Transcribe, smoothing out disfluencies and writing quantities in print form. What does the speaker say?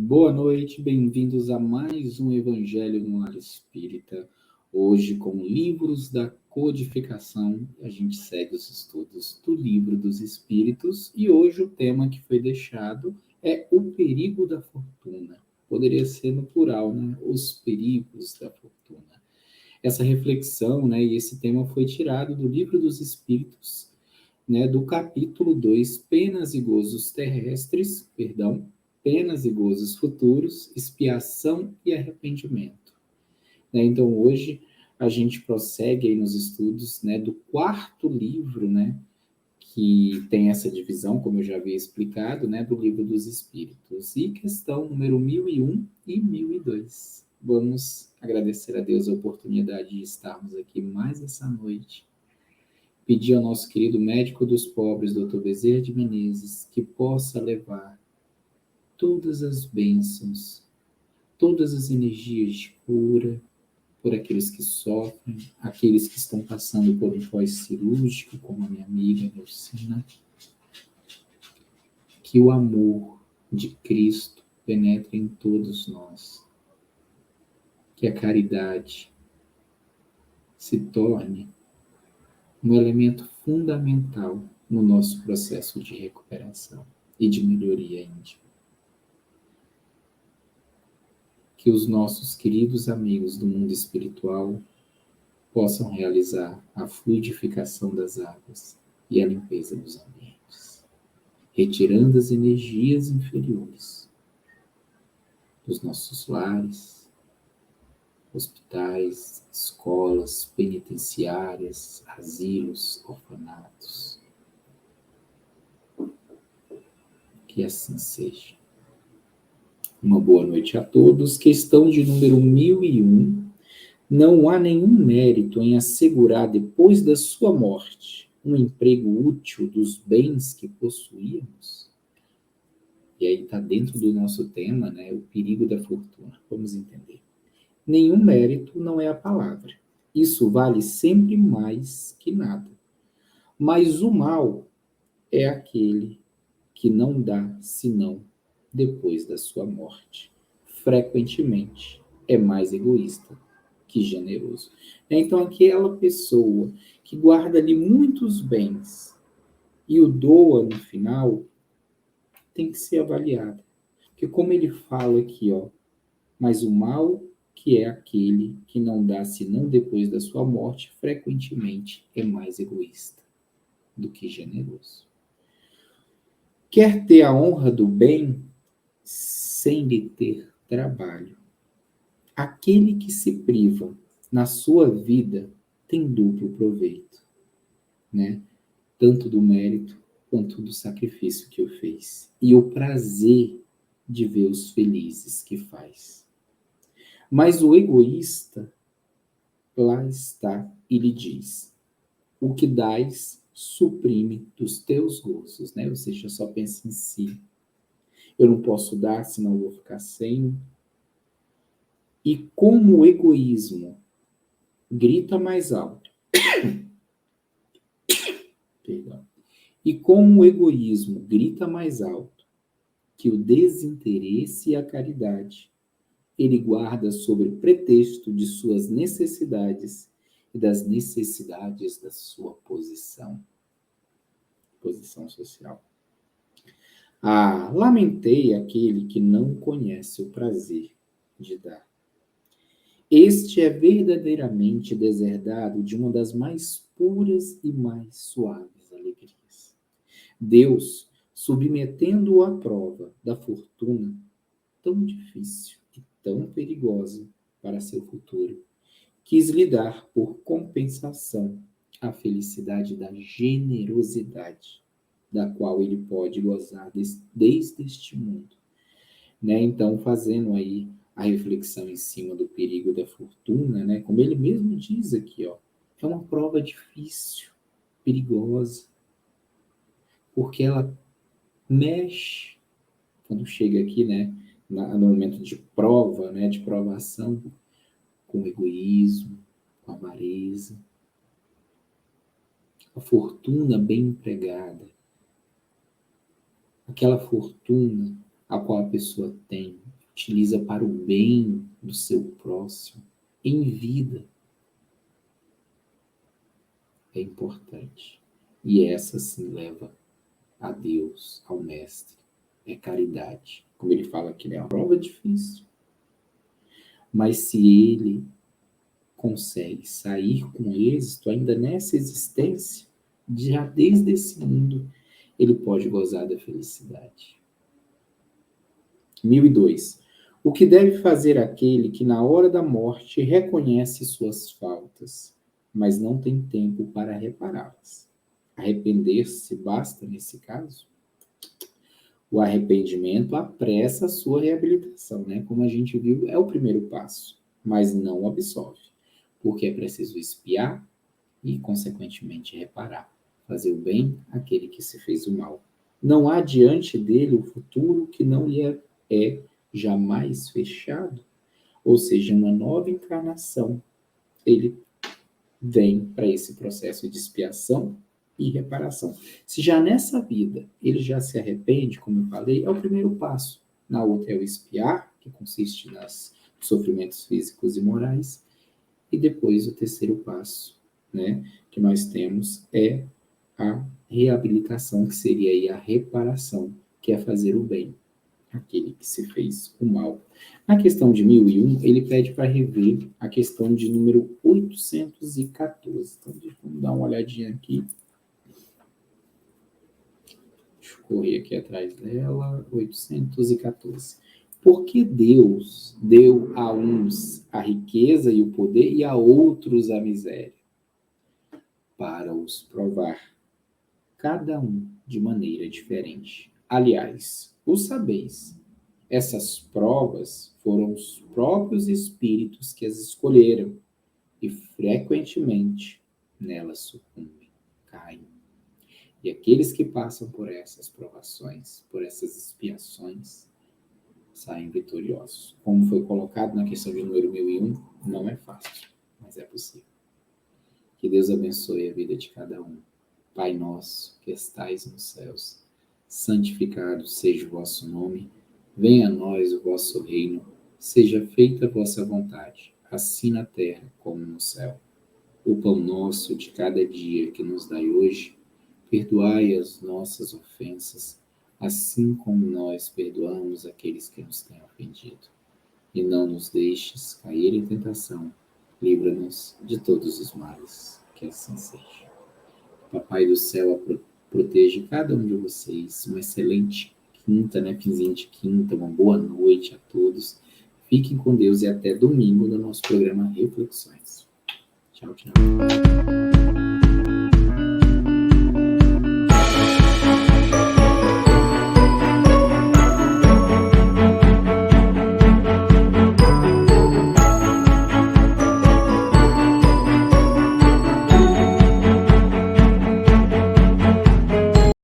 Boa noite, bem-vindos a mais um Evangelho no Lar Espírita. Hoje, com Livros da Codificação, a gente segue os estudos do Livro dos Espíritos e hoje o tema que foi deixado é o perigo da fortuna. Poderia ser no plural, né? Os perigos da fortuna. Essa reflexão, né, e esse tema foi tirado do Livro dos Espíritos, né, do capítulo 2, Penas e Gozos Terrestres, penas e gozos futuros, expiação e arrependimento. Né? Então, hoje, a gente prossegue aí nos estudos, né, do quarto livro, né, que tem essa divisão, como eu já havia explicado, né, do Livro dos Espíritos. E questão número 1001 e 1002. Vamos agradecer a Deus a oportunidade de estarmos aqui mais essa noite. Pedir ao nosso querido médico dos pobres, Dr. Bezerra de Menezes, que possa levar todas as bênçãos, todas as energias de cura por aqueles que sofrem, aqueles que estão passando por um pós-cirúrgico, como a minha amiga Nelcina. Que o amor de Cristo penetre em todos nós. Que a caridade se torne um elemento fundamental no nosso processo de recuperação e de melhoria íntima. Que os nossos queridos amigos do mundo espiritual possam realizar a fluidificação das águas e a limpeza dos ambientes, retirando as energias inferiores dos nossos lares, hospitais, escolas, penitenciárias, asilos, orfanatos. Que assim seja. Uma boa noite a todos. Questão de número 1001. Não há nenhum mérito em assegurar depois da sua morte um emprego útil dos bens que possuímos? E aí está dentro do nosso tema, né, o perigo da fortuna. Vamos entender. Nenhum mérito não é a palavra. Isso vale sempre mais que nada. Mas o mal é aquele que não dá senão depois da sua morte. Frequentemente é mais egoísta que generoso. Então, aquela pessoa que guarda ali muitos bens e o doa no final, tem que ser avaliada. Porque como ele fala aqui, ó, mas o mal que é aquele que não dá senão depois da sua morte, frequentemente é mais egoísta do que generoso. Quer ter a honra do bem sem lhe ter trabalho. Aquele que se priva na sua vida tem duplo proveito, né? Tanto do mérito quanto do sacrifício que o fez. E o prazer de ver-os felizes que faz. Mas o egoísta, lá está e lhe diz: o que dás suprime dos teus gozos, né? Ou seja, só pensa em si. Eu não posso dar, senão eu vou ficar sem. E como o egoísmo grita mais alto, perdão, e como o egoísmo grita mais alto que o desinteresse e a caridade, ele guarda sob pretexto de suas necessidades e das necessidades da sua posição social. Ah, lamentei aquele que não conhece o prazer de dar. Este é verdadeiramente deserdado de uma das mais puras e mais suaves alegrias. Deus, submetendo-o à prova da fortuna, tão difícil e tão perigosa para seu futuro, quis lhe dar por compensação a felicidade da generosidade, da qual ele pode gozar desde este mundo. Né? Então, fazendo aí a reflexão em cima do perigo da fortuna, né? Como ele mesmo diz aqui, ó, é uma prova difícil, perigosa, porque ela mexe, quando chega aqui, né, no momento de prova, né, de provação, com o egoísmo, com a avareza. A fortuna bem empregada, aquela fortuna a qual a pessoa tem utiliza para o bem do seu próximo, em vida, é importante. E essa sim leva a Deus, ao Mestre. É caridade. Como ele fala aqui, é uma prova difícil. Mas se ele consegue sair com êxito, ainda nessa existência, já desde esse mundo, ele pode gozar da felicidade. 1002. O que deve fazer aquele que na hora da morte reconhece suas faltas, mas não tem tempo para repará-las? Arrepender-se basta nesse caso? O arrependimento apressa a sua reabilitação, né? Como a gente viu, é o primeiro passo, mas não absolve, porque é preciso expiar e, consequentemente, reparar, fazer o bem àquele que se fez o mal. Não há diante dele o futuro que não lhe é jamais fechado, ou seja, uma nova encarnação, ele vem para esse processo de expiação e reparação. Se já nessa vida ele já se arrepende, como eu falei, é o primeiro passo. Na outra é o expiar, que consiste nos sofrimentos físicos e morais, e depois o terceiro passo, né, que nós temos é a reabilitação, que seria aí a reparação, que é fazer o bem àquele que se fez o mal. Na questão de 1001, ele pede para rever a questão de número 814. Então, vamos dar uma olhadinha aqui. Deixa eu correr aqui atrás dela. 814. Por que Deus deu a uns a riqueza e o poder e a outros a miséria? Para os provar, cada um de maneira diferente. Aliás, o sabeis, essas provas foram os próprios espíritos que as escolheram e frequentemente nelas sucumbem, caem. E aqueles que passam por essas provações, por essas expiações, saem vitoriosos. Como foi colocado na questão de número 1001, não é fácil, mas é possível. Que Deus abençoe a vida de cada um. Pai nosso, que estais nos céus, santificado seja o vosso nome, venha a nós o vosso reino, seja feita a vossa vontade, assim na terra como no céu. O pão nosso de cada dia que nos dai hoje, perdoai as nossas ofensas, assim como nós perdoamos aqueles que nos têm ofendido. E não nos deixes cair em tentação, livra-nos de todos os males, que assim seja. Papai do céu proteja cada um de vocês, uma excelente quinta, né? Finzinho de quinta, uma boa noite a todos. Fiquem com Deus e até domingo no nosso programa Reflexões. Tchau, tchau.